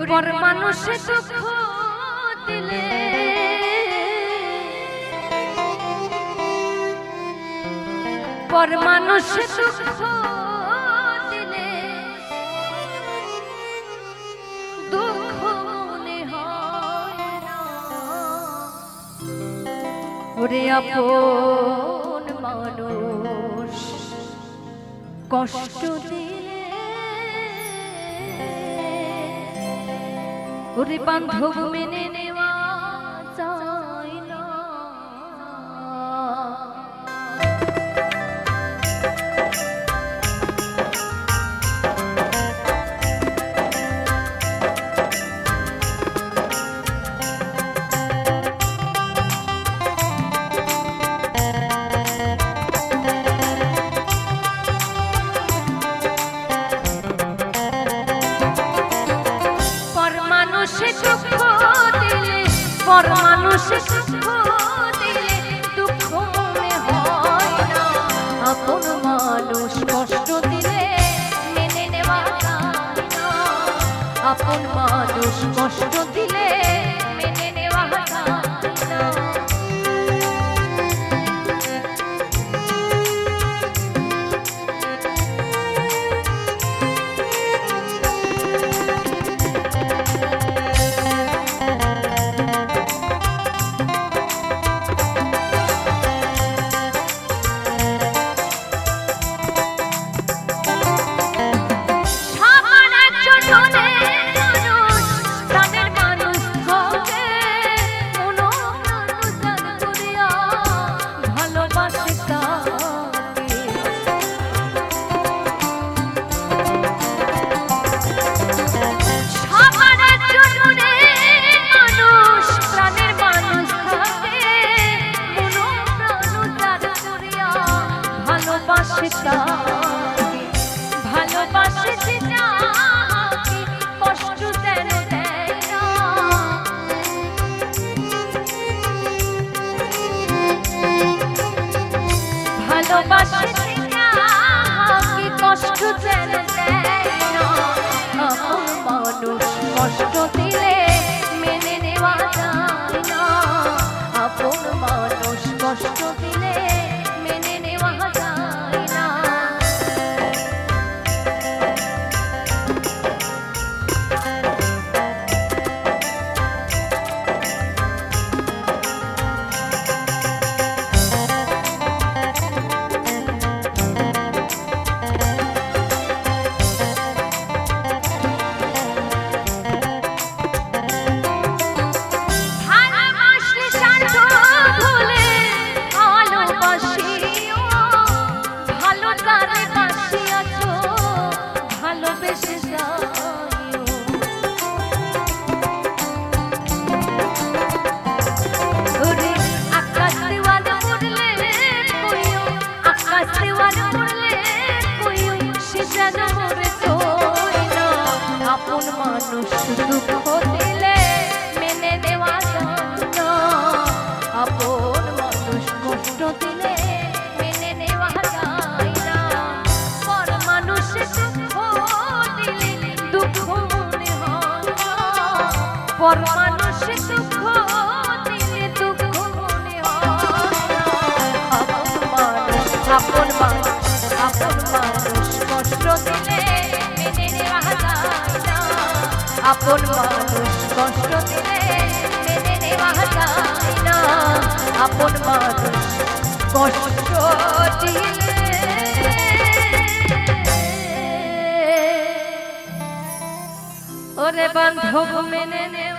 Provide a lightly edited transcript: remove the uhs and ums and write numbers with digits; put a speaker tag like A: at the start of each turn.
A: পর মানুষে দুঃখ দিলে পর মানুষে দুঃখ দিলে দুঃখ মনে হয় না ওরে আপন মানুষ কষ্ট দিলে ওরে বান্ধব মেনে নেওয়া যায় না পর মানুষে দুঃখ দিলে দুঃখ মনে হয় না আপন মানুষ কষ্ট দিলে মেনে নেওয়া যায় না আপন মানুষ কষ্ট দিলে মেনে নেওয়া যায় না ভালোবাসে কষ্ট দেয় না ভালোবাসে কষ্ট দেয় না আপন মানুষ কষ্ট দিলে মেনে নেওয়া যায় না আপন মানুষ কষ্ট দিলে মেনে নেওয়া যায় না আপন মানুষ দুঃখ দিলে মেনে নেওয়া যায় না আপন মানুষ কষ্ট দিলে মেনে নেওয়া যায় না পর মানুষে দুঃখ দিলে দুঃখ মনে হয় না পর মানুষে দুঃখ দিলে দুঃখ মনে হয় না আপন মানুষ কষ্ট দিলে মেনে নেওয়া যায় না আপন মানুষ কষ্ট দিলে মেনে নেওয়া যায় না আপন মানুষ কষ্ট দিলে ওরে বান্ধব মেনে নেওয়া